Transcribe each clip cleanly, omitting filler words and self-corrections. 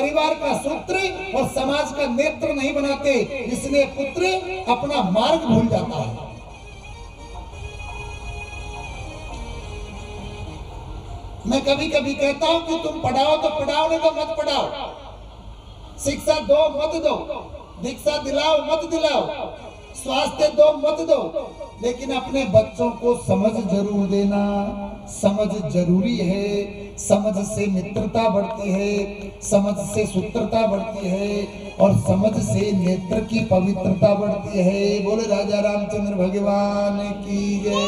परिवार का सूत्र और समाज का नेत्र नहीं बनाते, इसलिए पुत्र अपना मार्ग भूल जाता है। मैं कभी कभी कहता हूं कि तुम पढ़ाओ तो पढ़ाओ, नहीं तो मत पढ़ाओ। शिक्षा दो मत दो, दीक्षा दिलाओ मत दिलाओ, स्वास्थ्य दो मत दो, लेकिन अपने बच्चों को समझ जरूर देना। समझ जरूरी है। समझ से मित्रता बढ़ती है, समझ से सूत्रता बढ़ती है, और समझ से नेत्र की पवित्रता बढ़ती है। बोले राजा रामचंद्र भगवान की जय।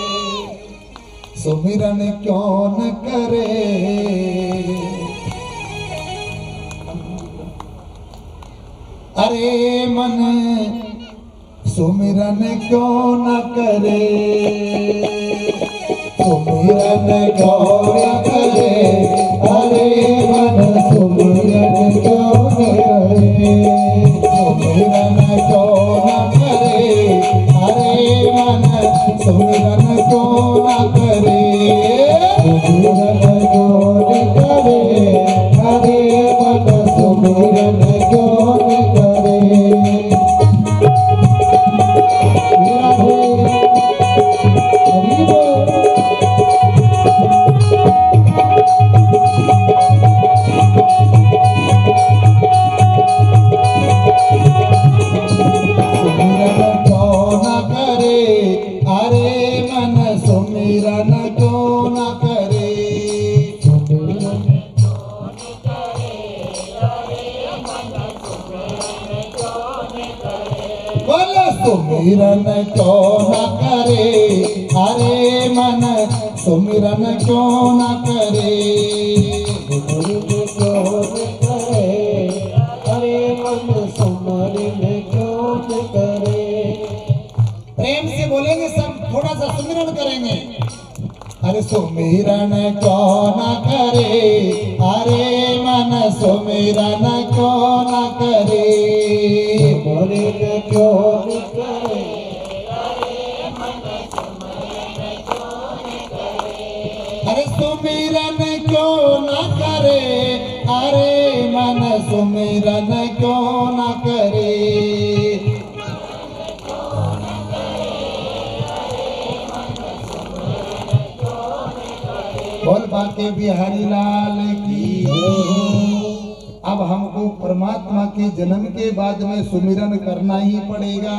सुमिरन क्यों न करे, अरे मन सुमिरन क्यों न करे, सुमिरन क्यों न करे, अरे मन सुमिरन क्यों न करे, सुमिरन क्यों न करे, अरे मन सुमिरन क्यों न करे, सुमिरन क्यों न करे, अरे मन सुमिरन क्यों न करे। सुमिरन क्यों न करे, अरे मन सुमिरन क्यों न करे, अरे मन सुमिरन क्यों न करे। प्रेम से बोलेंगे सब, थोड़ा सा सुमिरन करेंगे। अरे सुमिरन क्यों न करे, अरे मन सुमिरन क्यों न करे, सुमिरन क्यों न करे, अरे मन सुमिरन क्यों न करे, अरे सुमिरन क्यों न करे, अरे मन सुमिरन क्यों न करे। बोल बाके बिहारी लाल की। अब हमको परमात्मा के जन्म के बाद में सुमिरन करना ही पड़ेगा,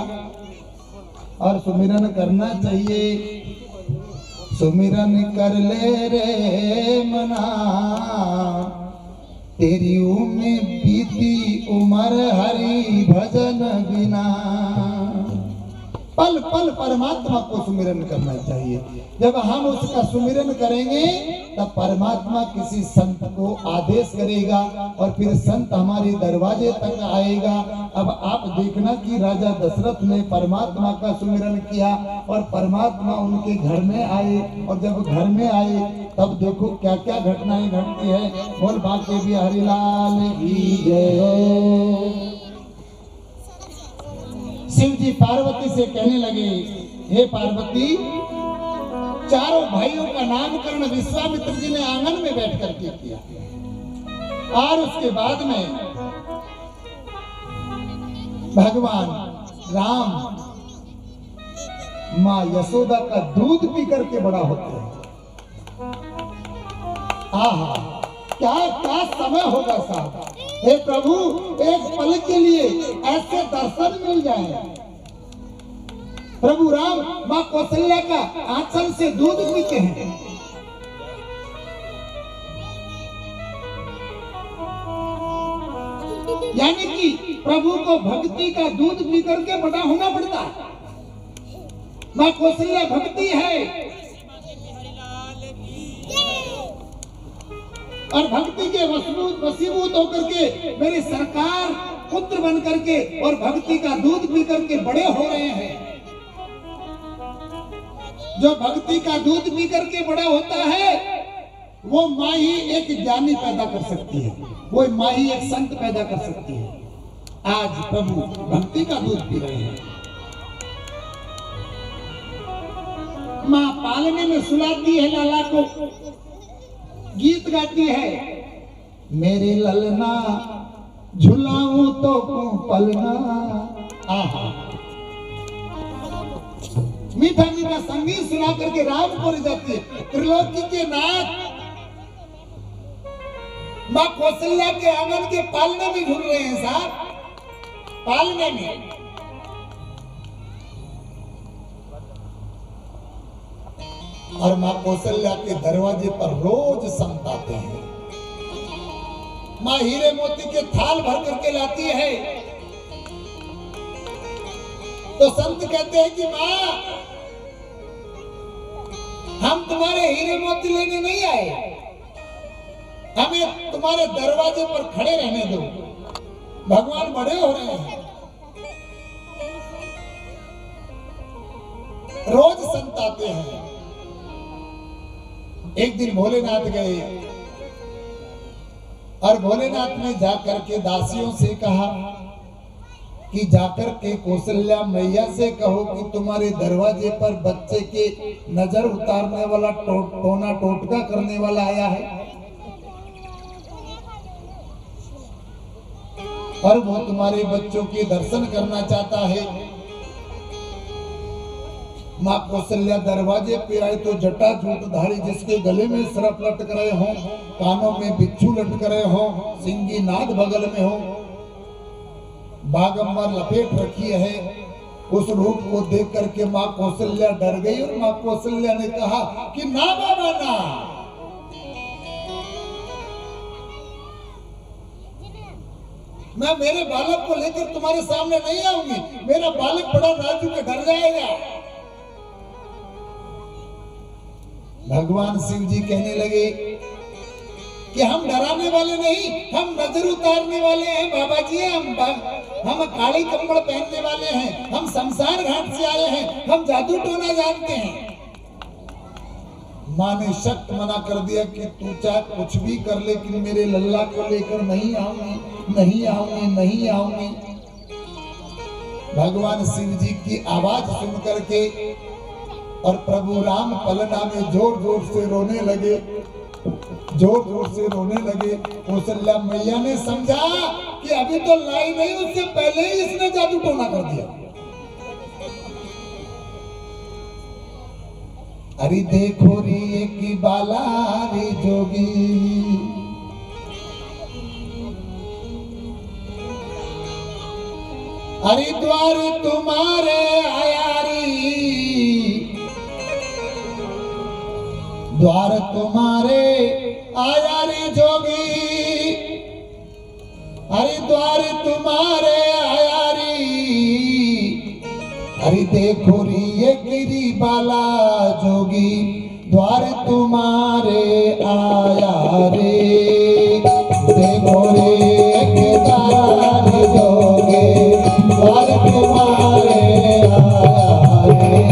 और सुमिरन करना चाहिए। सुमिरन कर ले रे मना, तेरी उम्र बीती उम्र हरि भजन बिना। पल पल परमात्मा को सुमिरन करना चाहिए। जब हम उसका सुमिरन करेंगे तब परमात्मा किसी संत को आदेश करेगा, और फिर संत हमारे दरवाजे तक आएगा। अब आप देखना कि राजा दशरथ ने परमात्मा का सुमिरन किया, और परमात्मा उनके घर में आए, और जब घर में आए तब देखो क्या क्या घटनाएं घटती है। बोल बाके बिहारी लाल की जय। शिव जी पार्वती से कहने लगे, हे पार्वती, चारों भाइयों का नामकरण विश्वामित्र जी ने आंगन में बैठ करके किया, और उसके बाद में भगवान राम माँ यशोदा का दूध पी करके बड़ा होते हैं। आहा, क्या क्या समय होगा साहब। हे प्रभु, एक पल के लिए ऐसे दर्शन मिल जाए। प्रभु राम माँ कौशल्या का आंचल से दूध पीते हैं। यानी कि प्रभु को भक्ति का दूध पी करके बड़ा होना पड़ता है। माँ कौशल्या भक्ति है, और भक्ति के वशीभूत होकर के मेरी सरकार पुत्र बन करके और भक्ति का दूध पी करके बड़े हो रहे हैं। जो भक्ति का दूध पी करके बड़ा होता है, वो माँ ही एक ज्ञानी पैदा कर सकती है, वो माँ ही एक संत पैदा कर सकती है। आज प्रभु भक्ति का दूध पी रहे हैं। माँ पालने में सुलाती है लाला को, गीत गाती है, मेरे ललना झुलाऊं तो पलना। मीठा मीठा संगीत सुना करके रामपुर जाती है। त्रिलोकी के नाथ माँ कौशल्या के आंगन के पालने में झूल रहे हैं साहब, पालने में। और माँ कौशल्या के दरवाजे पर रोज संत आते हैं। माँ हीरे मोती के थाल भर करके लाती है। तो संत कहते हैं कि माँ, हम तुम्हारे हीरे मोती लेने नहीं आए, हमें तुम्हारे दरवाजे पर खड़े रहने दो, भगवान बड़े हो रहे हैं। रोज संत आते हैं। एक दिन भोलेनाथ गए और भोलेनाथ ने जाकर के दासियों से कहा कि जाकर के कौशल्या मैया से कहो कि तुम्हारे दरवाजे पर बच्चे के नजर उतारने वाला टोना टोटका करने वाला आया है और वो तुम्हारे बच्चों के दर्शन करना चाहता है। माँ कौशल्या दरवाजे पे आए तो जटा जूटधारी जिसके गले में सर्प लटक रहे हों, कानों में बिच्छू लटक रहे हों, सिंगी नाद बगल में हो, बागंबर लपेट रखी है, उस रूप को देख करके माँ कौशल्या डर गई और माँ कौशल्या ने कहा कि ना बाबा ना, मैं मेरे बालक को लेकर तुम्हारे सामने नहीं आऊंगी, मेरा बालक बड़ा नाजुक है, डर जाएगा। भगवान शिव जी कहने लगे कि हम डराने वाले नहीं, हम नजर उतारने वाले हैं बाबा जी। हम काली कंबल पहनने वाले हैं, हम शमशान घाट से आए हैं, हम जादू टोना जानते हैं। माँ ने सख्त मना कर दिया कि तू चाहे कुछ भी कर, लेकिन मेरे लल्ला को लेकर नहीं आऊंगी, नहीं आऊंगी, नहीं आऊंगी। भगवान शिव जी की आवाज सुन करके और प्रभु राम पलना में जोर जोर से रोने लगे, जोर जोर से रोने लगे। कौशल्या मैया ने समझा कि अभी तो लाई नहीं, उससे पहले ही इसने जादू टोना कर दिया। अरे देखो रे की बाला रे जोगी, हरिद्वार तुम्हारे आयारी, द्वार तुम्हारे आया रे जोगी, हरिद्वार तुम्हारे आया रे। अरे देखो री ये गिरी बाला जोगी, द्वार तुम्हारे आया रे। देखो रे केदार जोगी, द्वार तुम्हारे आया रे।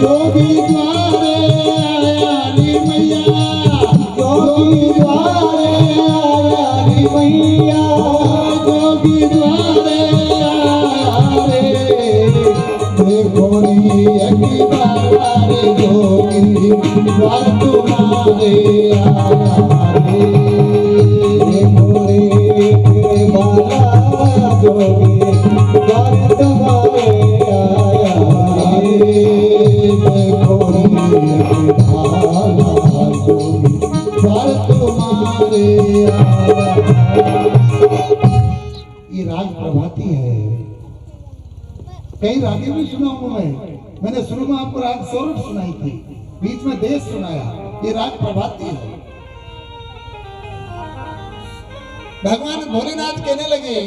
जोगी द्वारे आया रे मैया। जोगी बाबा रे जोगी द्वार तुम्हारे आया रे बाबा जोगी द्वार तुम्हारे आया रे द्वार तुम्हारे आया। ये राग प्रभाती है, कई रागे भी सुनाऊंगा मैंने शुरू में आपको राग सौरभ सुनाई थी, बीच में देश सुनाया, ये राग प्रभाती है। भगवान भोलेनाथ कहने लगे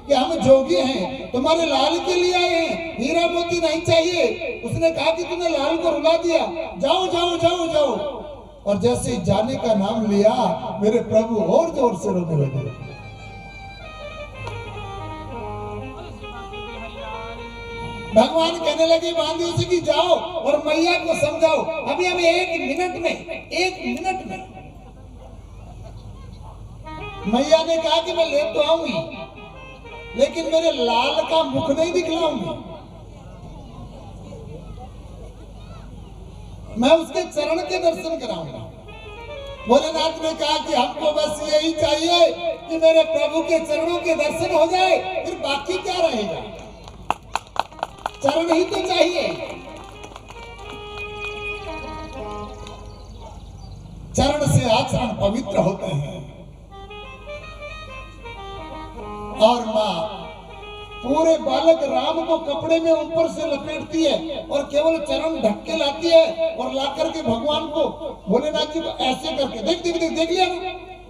कि हम जोगी हैं, तुम्हारे लाल के लिए आए हैं, हीरा मोती नहीं चाहिए। उसने कहा कि तूने लाल को रुला दिया, जाओ जाओ जाओ जाओ। और जैसे ही जाने का नाम लिया मेरे प्रभु और जोर से रोने लगे। भगवान कहने लगे बांधियों से कि जाओ और मैया को समझाओ, अभी हमें एक मिनट में मैया ने कहा कि मैं ले तो आऊंगी लेकिन मेरे लाल का मुख नहीं दिखलाऊंगी, मैं उसके चरण के दर्शन कराऊंगा। भोलेनाथ ने कहा कि हमको बस यही चाहिए कि मेरे प्रभु के चरणों के दर्शन हो जाए, फिर बाकी क्या रहेगा, चरण ही तो चाहिए। चरण से आचरण पवित्र होते हैं। और मां पूरे बालक राम को कपड़े में ऊपर से लपेटती है और केवल चरण ढक के लाती है और लाकर के भगवान को, भोलेनाथ जी को ऐसे करके देख लिया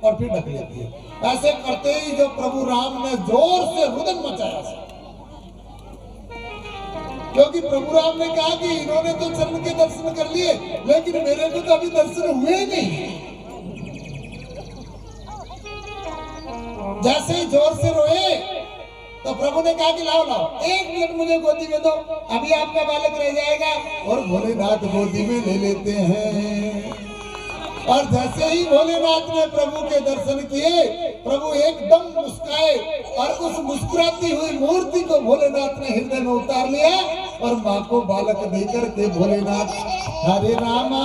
और फिर ढक लेती है। ऐसे करते ही जो प्रभु राम ने जोर से रुदन मचाया, क्योंकि प्रभु राम ने कहा कि इन्होंने तो चरण के दर्शन कर लिए लेकिन मेरे को तो अभी दर्शन हुए नहीं। जैसे ही जोर से रोए तो प्रभु ने कहा कि लाओ लाओ, एक मिनट मुझे गोदी में दो, अभी आपका बालक रह जाएगा। और भोलेनाथ गोदी में ले लेते हैं। और जैसे ही भोलेनाथ ने प्रभु के दर्शन किए, प्रभु एकदम मुस्काए और उस मुस्कुराती हुई मूर्ति को भोलेनाथ ने हृदय में उतार लिया और माँ को बालक देकर के भोलेनाथ हरे रामा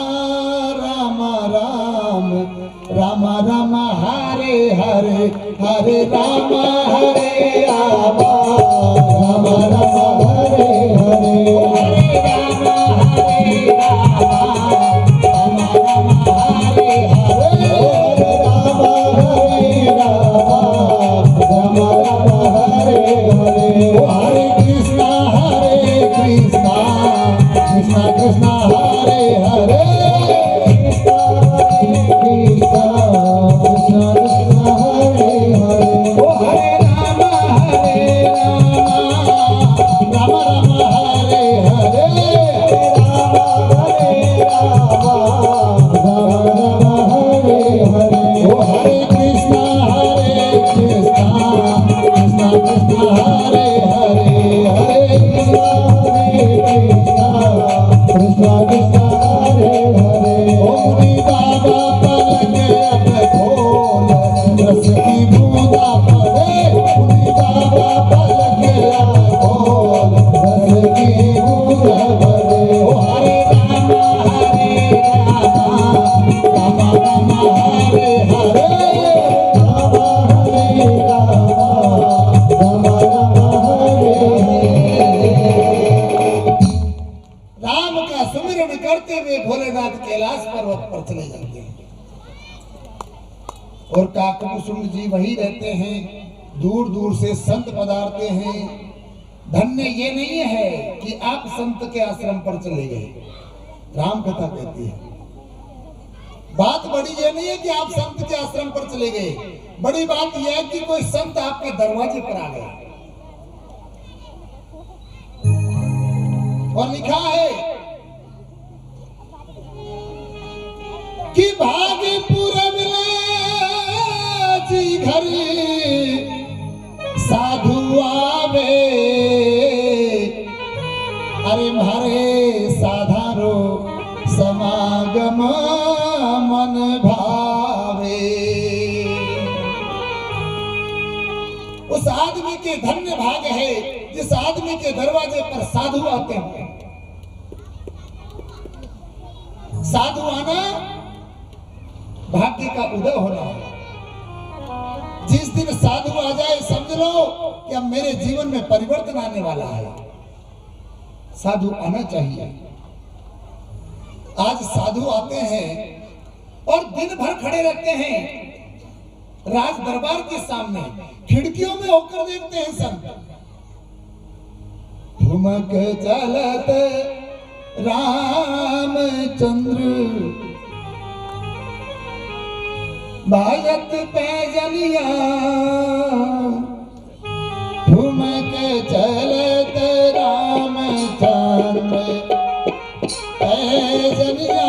रामा राम रामा रामा हरे हरे हरे रामा हरे रामा रामा रामा हरे हरे हरे रामा हरे रामा रामा रामा हरे हरे रामा हरे रामा रामा रामा हरे हरे हरे कृष्णा कृष्णा कृष्णा हरे हरे कृष्णा कृष्णा कृष्णा कृष्णा हरे हरे ओ हरे राम राम राम हरे हरे राम हरे राम राम हरे हरे ओ हरे कृष्णा कृष्णा कृष्णा हरे हरे हरे कृष्णा कृष्णा कृष्णा हरे हरे ओम बाबा पलक अब खोल रस की बूंदा पड़े, बाबा पलक अब खोल रस की बूंदा पड़े। ओ हरे राम राम राम हरे हरे राम हरे राम राम हरे हरे। राम का सुमिरन करते हुए भोलेनाथ कैलाश पर्वत पर चले जाते हैं और काकभूषण जी वही रहते हैं। दूर दूर से संत पधारते हैं। धन्य ये नहीं है कि आप संत के आश्रम पर चले गए, राम कथा कहती है। बात बड़ी ये नहीं है कि आप संत के आश्रम पर चले गए, बड़ी बात यह है कि कोई संत आपके दरवाजे पर आ गया। और लिखा है कि भागपुर जी घर साधु आवे, अरे मारे साधारो समागम मन भावे। उस आदमी के धन्य भाग है जिस आदमी के दरवाजे पर साधु आते हैं। साधु आना भाग्य का उदय होना है। जिस दिन साधु आ जाए समझ लो कि अब मेरे जीवन में परिवर्तन आने वाला है। साधु आना चाहिए। आज साधु आते हैं और दिन भर खड़े रहते हैं राज दरबार के सामने, खिड़कियों में होकर देखते हैं संत। ठुमक चलत रामचंद्र बाजत पैजनिया, ठुमक चलत रामचंद्र पैजनिया।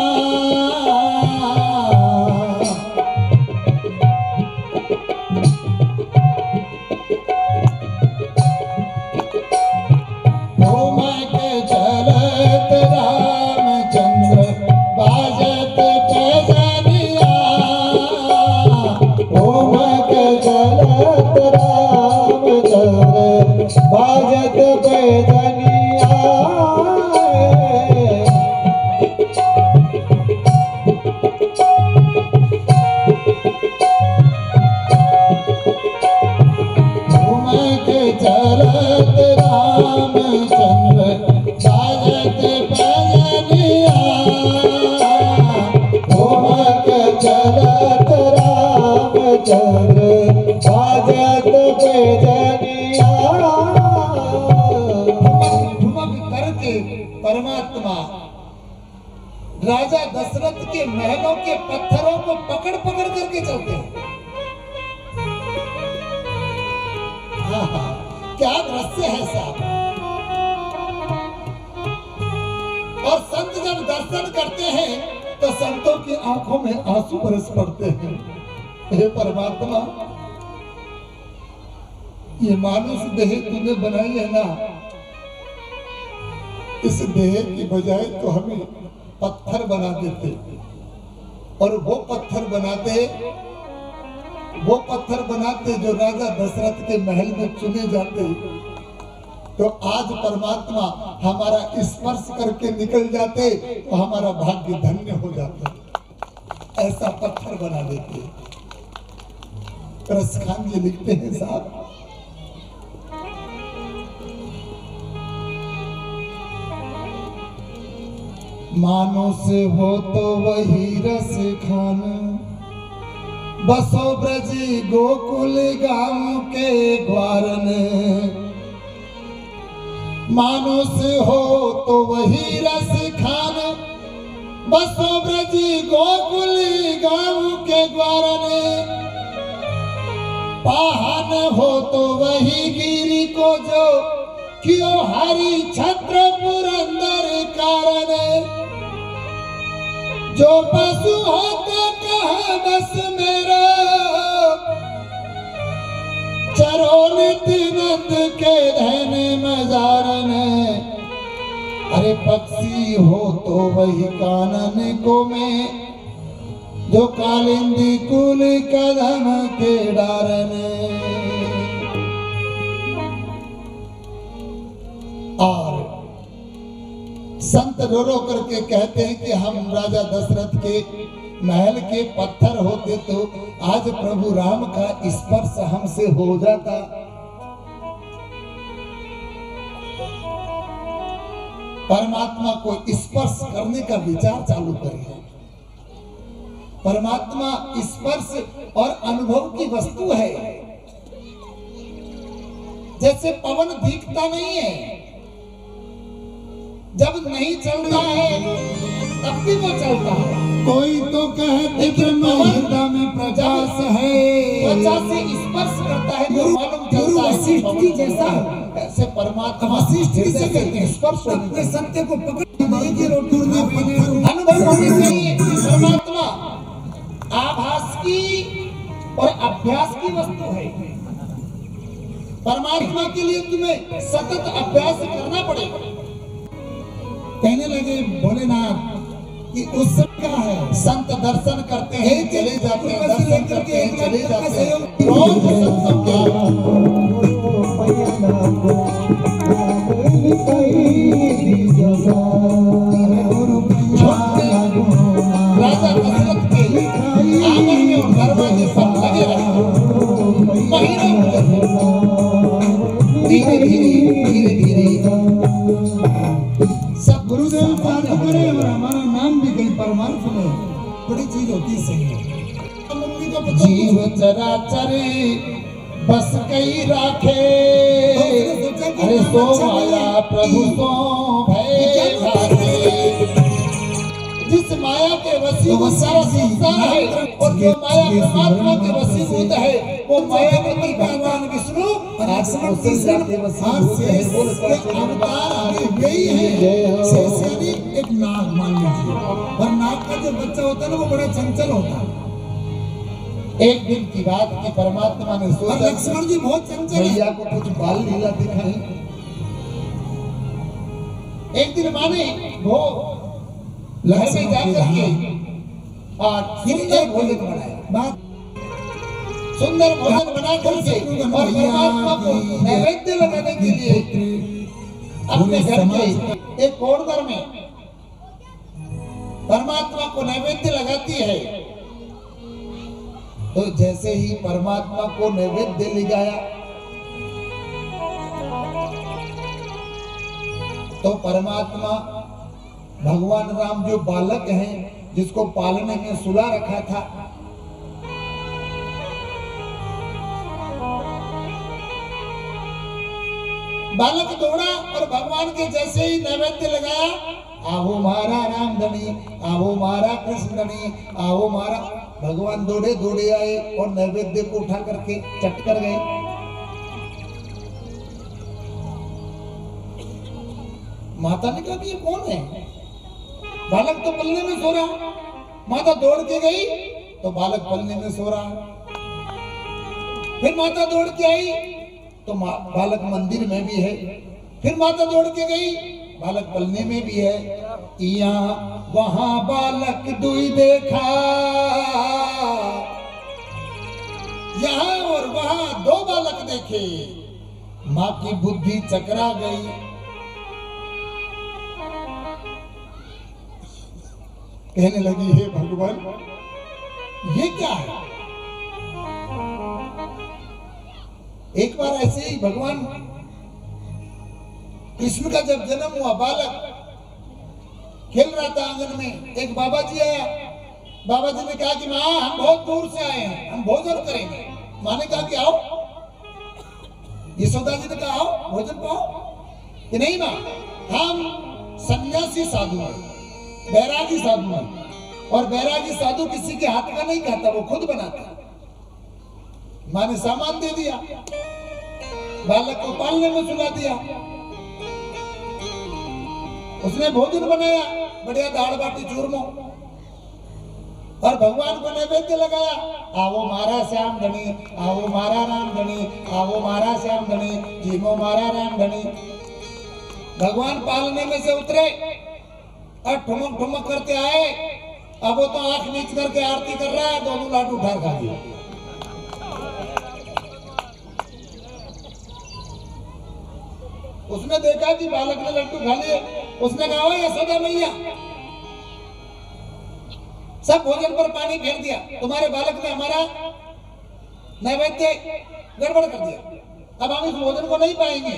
बाजत पैजनिया। ठुमक चलत रामचंद्र बाजत पैजनिया। ठुमक चलत रामचंद्र बाजत पैजनिया। परमात्मा राजा दशरथ के महलों के पत्थरों को पकड़ पकड़ करके चलते हैं। क्या दृश्य है साहब। और संत जब दर्शन करते हैं तो संतों की आंखों में आंसू बरस पड़ते हैं। हे परमात्मा, ये मानुष देह तूने बनाई है ना, इस देह की बजाय तो हमें पत्थर बना देते, और वो पत्थर बनाते जो राजा दशरथ के महल में चुने जाते। तो आज परमात्मा हमारा स्पर्श करके निकल जाते तो हमारा भाग्य धन्य हो जाता। ऐसा पत्थर बना देते। रसखान जी लिखते हैं साहब, मानो से हो तो वही रस खान, बसो ब्रज गोकुल गांव के ग्वारन। मानो से हो तो वही रस खान, बसो ब्रज गोकुल गांव के ग्वारन। पाहन हो तो वही गिरी को जो क्यों हरि छत्र पुरंदर कारण। जो पशु हो तो कहा बस मेरा, चरो नित्यानंद के धन मजारन। अरे पक्षी हो तो वही कानन को में, जो कालिंदी कुल कदम के डारन। और संत रो रो करके कहते हैं कि हम राजा दशरथ के महल के पत्थर होते तो आज प्रभु राम का स्पर्श हमसे हो जाता। परमात्मा को स्पर्श करने का विचार चालू करिए। परमात्मा स्पर्श और अनुभव की वस्तु है। जैसे पवन दिखता नहीं है, जब नहीं चलता है तब भी वो चलता है। कोई तो कहते कि महिंदा में प्रकाश है, त्वचा से स्पर्श करता है तो मालूम चलता है वशिष्ठ जैसा। ऐसे परमात्मा वशिष्ठ किसे कहते हैं? स्पर्श अपने सत्य को पकड़ने की अनुभव होनी चाहिए। परमात्मा आभास की और अभ्यास की वस्तु है। परमात्मा के लिए तुम्हें सतत अभ्यास करना पड़ेगा। कहने लगे भोलेनाथ कि उस समय क्या है, संत दर्शन करते हैं चले जाते हैं, दर्शन करते हैं चले जाते हैं। रोज सत्संग क्या और हमारा नाम भी कहीं परमार्थ में बड़ी चीज होती है। सही जीव चराचर बस कई राखे, अरे सो माया प्रभु सो भय भागे। जिस माया के वसीभूत सारा संसार है और जो माया परमात्मा के वसीभूत है वो मायापति भगवान विष्णु और लक्ष्मण के वसीभूत है। वो अवतार आगे यही है। शेषानी एक नाग मान लीजिए, और नाग का जो बच्चा होता है ना वो बड़ा चंचल होता है। एक दिन की बात की परमात्मा ने सोचा लक्ष्मण जी बहुत चंचल है, भैया को कुछ बाल लीला दिखाई। एक दिन माने वो घर में जाकर के और सुंदर भोजन बनाया, सुंदर भोजन बना करके और परमात्मा को नैवेद्य लगाने के लिए अपने घर के एक कॉर्नर में परमात्मा को नैवेद्य लगाती है। तो जैसे ही परमात्मा को नैवेद्य लगाया तो परमात्मा भगवान राम जो बालक हैं जिसको पालने में सुला रखा था, बालक दौड़ा और भगवान के जैसे ही नैवेद्य लगाया, आओ मारा राम धनी, आओ मारा कृष्ण धनी, आओ मारा। भगवान दौड़े दौड़े आए और नैवेद्य को उठा करके चट कर गए। माता ने कहा ये कौन है? बालक तो पलने में सो रहा। माता दौड़ के गई तो बालक पलने में सो रहा। फिर माता दौड़ के आई तो बालक मंदिर में भी है। फिर माता दौड़ के गई, बालक पलने में भी है। यहाँ वहां बालक दुई देखा, यहाँ और वहां दो बालक देखे। माँ की बुद्धि चकरा गई। कहने लगी हे भगवान ये क्या है? एक बार ऐसे ही भगवान कृष्ण का जब जन्म हुआ, बालक खेल रहा था आंगन में। एक बाबा जी आया। बाबा जी ने कहा कि माँ हम बहुत दूर से आए हैं, हम भोजन करेंगे। माँ ने कहा कि आओ। यशोदा जी ने कहा आओ भोजन पाओ। कि नहीं माँ, हम सन्यासी साधु हैं, बैरागी साधु है, और बैरागी साधु किसी के हाथ का नहीं खाता, वो खुद बनाता। माँ ने सामान दे दिया, बालक को पालने में सुला दिया। उसने भोजन बनाया, बढ़िया दाल बाटी चूरमो, और भगवान को नैवेद्य लगाया। आवो मारा श्याम धनी, आवो मारा राम धनी, आवो मारा श्याम धनी, जीमो मारा राम धनी। भगवान पालने में से उतरे और ठुमक ठुमक करते आए। अब वो तो आंख नीच करके आरती कर रहा है, दोनों लाडू उठा खा लिया। उसने देखा कि बालक ने लड्डू खा लिए। उसने कहा यशोदा मैया, सब भोजन पर पानी फेर दिया, तुम्हारे बालक ने हमारा नैवेद्य गड़बड़ कर दिया, अब हम इस भोजन को नहीं पाएंगे।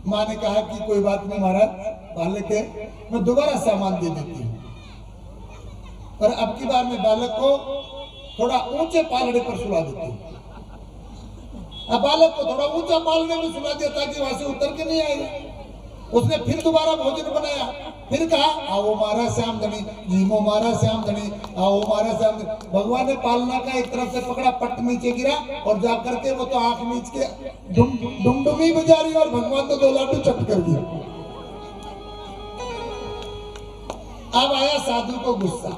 माँ ने कहा कि कोई बात नहीं महाराज, बालक है, मैं दोबारा सामान दे देती हूँ। पर अब की बार मैं बालक को थोड़ा ऊंचे पालने पर सुला देती हूँ। अब बालक को थोड़ा ऊंचा पालने में सुला दिया ताकि वहां से उतर के नहीं आएगा। उसने फिर दोबारा भोजन बनाया, फिर कहा आओ मारा श्याम धनी, जीमो मारा श्याम धनी, आओ मारा श्याम धनी। भगवान ने पालना का एक तरफ से पकड़ा, पट नीचे गिरा और जाकर के वो तो आंख नीच के डुमडुमी बजा रही और भगवान तो दो लाडू चट कर दिया। अब आया साधु को गुस्सा।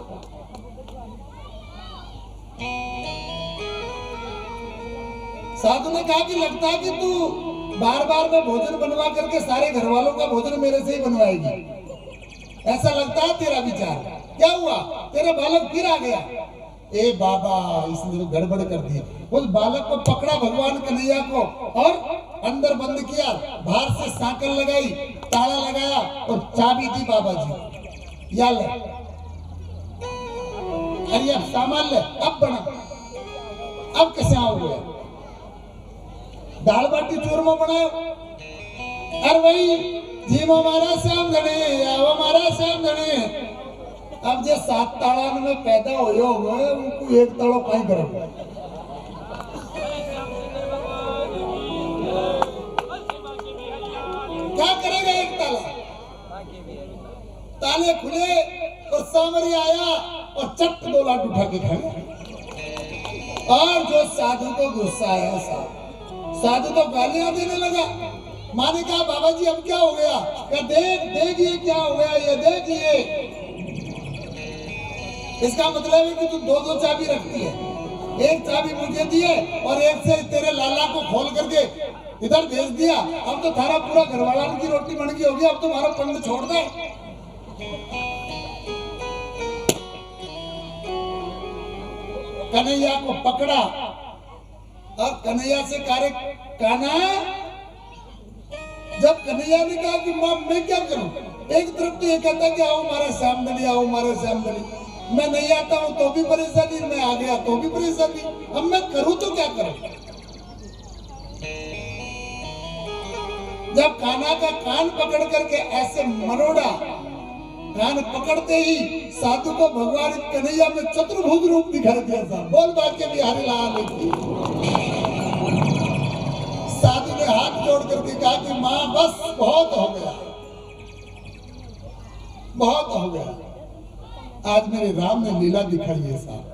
साधु ने कहा कि लगता है कि तू बार बार में भोजन बनवा करके सारे घर वालों का भोजन मेरे से ही बनवाएगी, ऐसा लगता है तेरा विचार। क्या हुआ? तेरा बालक फिर आ गया। ए बाबा, इसने तो गड़बड़ कर दी। उस बालक को पकड़ा भगवान कन्हैया को और अंदर बंद किया, बाहर से सांकल लगाई, ताला लगाया और चाबी दी बाबा जी, या ले, अरे अब सामान ले, अब बना, अब कैसे आओगे? दाल बाटी चूरमा बनाओ। और वही जीव हमारा श्याम धने आओ हमारा श्याम धने। अब जे 7 ताड़ान में पैदा होयो हुए उनको एक ताड़ो कहीं करो। क्या करेगा एक ताला? ताले खुले और सामरी आया और चट 2 लाख उठा के खाया। और जो साधु को गुस्सा आया साधु तो गालियां देने लगा। माँ ने कहा बाबा जी अब क्या हो गया? क्या देख देख ये क्या हो गया? ये देख ये, इसका मतलब है कि तू 2-2 चाबी रखती है। एक चाबी मुझे दी है और एक से तेरे लाला को खोल करके इधर भेज दिया। अब तो थारा पूरा घरवाला की रोटी बन गई होगी। अब तुम्हारा पंड छोड़ दे। कन्हैया को पकड़ा और कन्हैया से कार्य काना। जब कन्हैया ने कहा कि मां मैं क्या करूं? एक तरफ तो ये कहता कि आओ हमारा श्यामधनी, आओ हमारा श्यामधनी। मैं नहीं आता हूं तो भी परेशानी, मैं आ गया तो भी परेशानी। अब मैं करूं तो क्या करूं? जब कान्हा का कान पकड़ करके ऐसे मरोड़ा, कान पकड़ते ही साधु को भगवान कन्हैया में चतुर्भुज रूप दिखाई दिया था। बोल बाके बिहारी लाल की। साधु ने हाथ जोड़ करके कहा कि मां बस बहुत हो गया, बहुत हो गया। आज मेरे राम ने लीला दिखाई है साहब।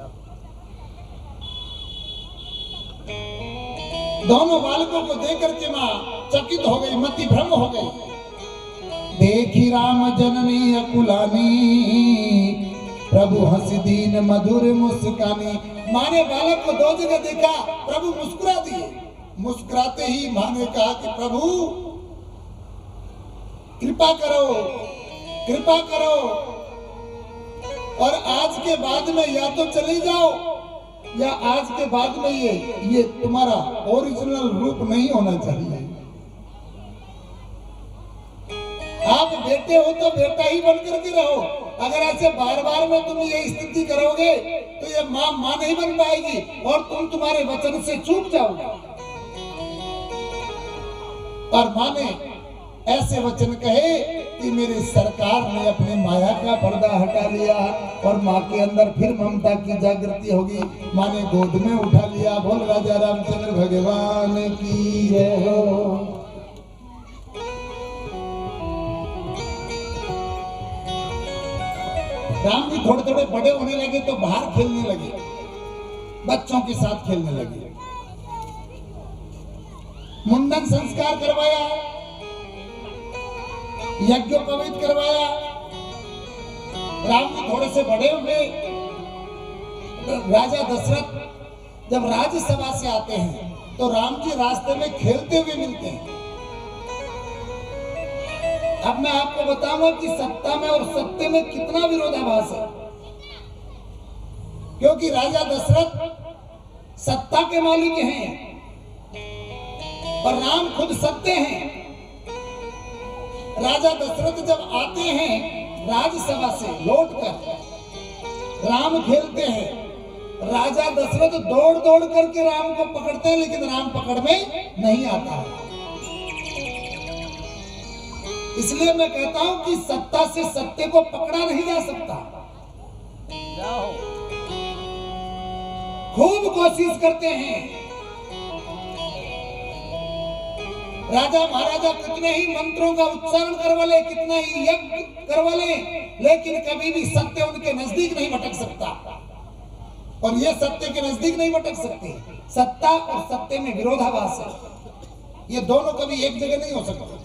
दोनों बालकों को देख करके मां चकित हो गई, मति भ्रम हो गई। देखी राम जननी अकुलानी, प्रभु हंसी दीन मधुर मुस्कानी। मां ने बालक को 2 जगह देखा, प्रभु मुस्कुरा दिए। मुस्कुराते ही मां ने कहा कि प्रभु कृपा करो, कृपा करो, और आज के बाद में या तो चले जाओ या आज के बाद में ये तुम्हारा ओरिजिनल रूप नहीं होना चाहिए। आप बेटे हो तो बेटा ही बन करके रहो। अगर ऐसे बार बार में तुम ये स्थिति करोगे तो ये मां नहीं बन पाएगी और तुम तुम्हारे वचन से चूक जाओगे। और मां ने ऐसे वचन कहे कि मेरी सरकार ने अपने माया का पर्दा हटा लिया और माँ के अंदर फिर ममता की जागृति होगी। माँ ने गोद में उठा लिया। बोल राजा रामचंद्र भगवान की जय हो। राम जी थोड़े थोड़े बड़े होने लगे तो बाहर खेलने लगे, बच्चों के साथ खेलने लगे। मुंडन संस्कार करवाया, यज्ञोपवीत करवाया। राम जी थोड़े से बड़े हुए। राजा दशरथ जब राज्यसभा से आते हैं तो राम जी रास्ते में खेलते हुए मिलते हैं। अब मैं आपको बताऊंगा कि सत्ता में और सत्य में कितना विरोधाभास है, क्योंकि राजा दशरथ सत्ता के मालिक हैं और राम खुद सत्य हैं। राजा दशरथ जब आते हैं राज्यसभा से लौटकर, राम खेलते हैं। राजा दशरथ दौड़ दौड़ करके राम को पकड़ते हैं, लेकिन राम पकड़ में नहीं आता है। इसलिए मैं कहता हूं कि सत्ता से सत्य को पकड़ा नहीं जा सकता। खूब कोशिश करते हैं राजा महाराजा, कितने ही मंत्रों का उच्चारण करवा ले, कितना ही यज्ञ करवा ले, लेकिन कभी भी सत्य उनके नजदीक नहीं भटक सकता। और ये सत्य के नजदीक नहीं भटक सकते। सत्ता और सत्य में विरोधाभास है, ये दोनों कभी एक जगह नहीं हो सकते।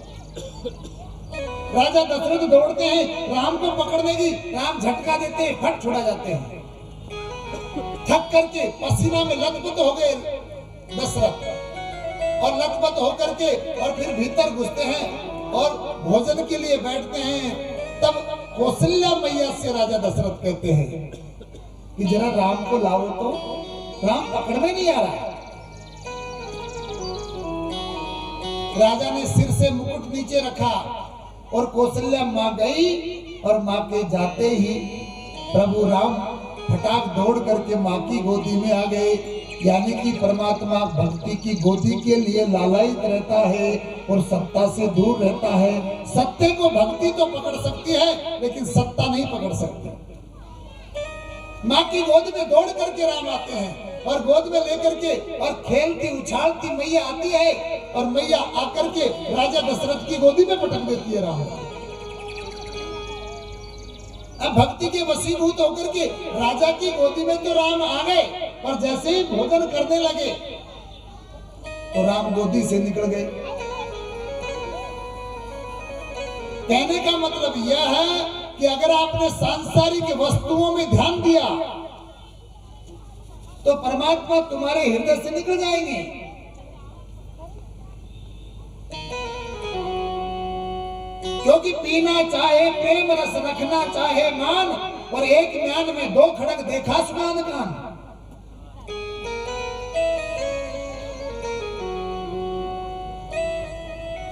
राजा दशरथ दौड़ते हैं राम को पकड़ने की, राम झटका देते हैं, फट छुड़ा जाते हैं। थक करके पसीना में लथपथ हो गए दशरथ, और लथपथ होकर के और फिर भीतर घुसते हैं और भोजन के लिए बैठते हैं। तब कौशल्या मैया से राजा दशरथ कहते हैं कि जरा राम को लाओ तो, राम पकड़ में नहीं आ रहा है। राजा ने सिर से मुकुट नीचे रखा और कौशल्या मां गई, और मां के जाते ही प्रभु राम फटाक दौड़ करके मां की गोदी में आ गए। यानी कि परमात्मा भक्ति की गोदी के लिए लालायित रहता है और सत्ता से दूर रहता है। सत्य को भक्ति तो पकड़ सकती है, लेकिन सत्ता नहीं पकड़ सकती। माँ की गोद में दौड़ करके राम आते हैं और गोद में लेकर के और खेलती उछालती मैया आती है और मैया आकर के राजा दशरथ की गोदी में पटक देती है राम। अब भक्ति के वशीभूत होकर के राजा की गोदी में तो राम आ गए, और जैसे ही भोजन करने लगे तो राम गोदी से निकल गए। कहने का मतलब यह है कि अगर आपने सांसारिक वस्तुओं में ध्यान दिया तो परमात्मा तुम्हारे हृदय से निकल जाएंगे। क्योंकि पीना चाहे प्रेम रस, रखना चाहे मान, और एक म्यान में दो खड़ग देखा सुनान कान।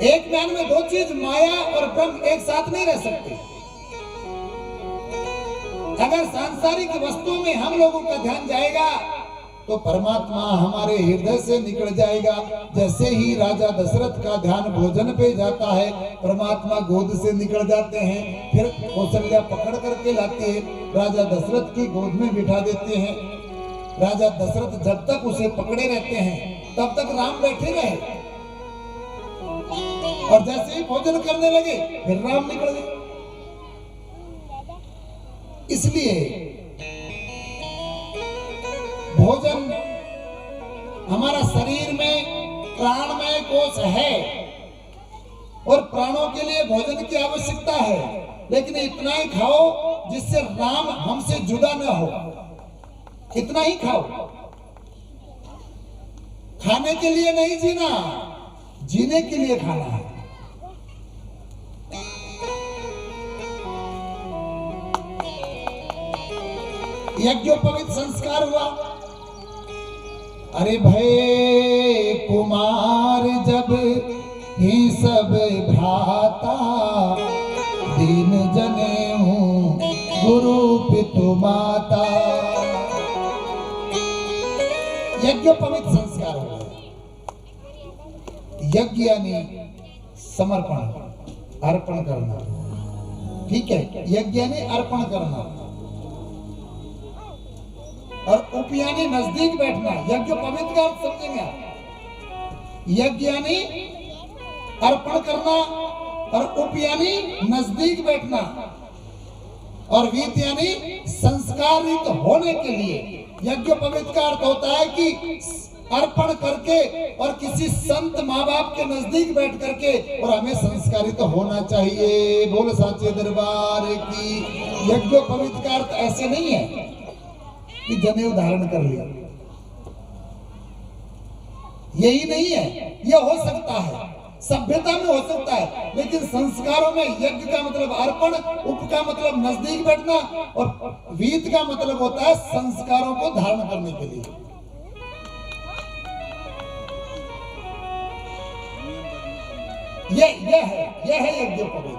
एक म्यान में दो चीज माया और ब्रह्म एक साथ नहीं रह सकते। अगर सांसारिक वस्तुओं में हम लोगों का ध्यान जाएगा तो परमात्मा हमारे हृदय से निकल जाएगा। जैसे ही राजा दशरथ का ध्यान भोजन पे जाता है, परमात्मा गोद से निकल जाते हैं। फिर कौशल्या पकड़ करके लाती है, राजा दशरथ की गोद में बिठा देते हैं। राजा दशरथ जब तक उसे पकड़े रहते हैं तब तक राम बैठे रहे, और जैसे ही भोजन करने लगे फिर राम निकल गए। इसलिए भोजन हमारा शरीर में प्राणमय कोश है, और प्राणों के लिए भोजन की आवश्यकता है, लेकिन इतना ही खाओ जिससे राम हमसे जुदा न हो। इतना ही खाओ। खाने के लिए नहीं जीना, जीने के लिए खाना है। यज्ञोपवीत संस्कार हुआ। अरे भय कुमार जब ही सब भ्राता, दीन जने हूँ गुरु पितु माता। यज्ञोपवीत संस्कार हुआ। यज्ञ यानी समर्पण, अर्पण करना। ठीक है, यज्ञ यानी अर्पण करना, और उप यानी नजदीक बैठना। यज्ञ पवित्र का अर्थ समझेंगे आप। यज्ञ यानी अर्पण करना, और उप यानी नजदीक बैठना, और वीत यानी संस्कारित होने के लिए। यज्ञ पवित्र का अर्थ होता है कि अर्पण करके और किसी संत माँ बाप के नजदीक बैठ करके, और हमें संस्कारित होना चाहिए। बोल साचे दरबार की। यज्ञ पवित्र का अर्थ ऐसे नहीं है कि जनेऊ धारण कर लिया, यही नहीं है। यह हो सकता है, सभ्यता में हो सकता है, लेकिन संस्कारों में यज्ञ का मतलब अर्पण, उप का मतलब नजदीक बैठना, और वीत का मतलब होता है संस्कारों को धारण करने के लिए। यह है यज्ञ पवित्र।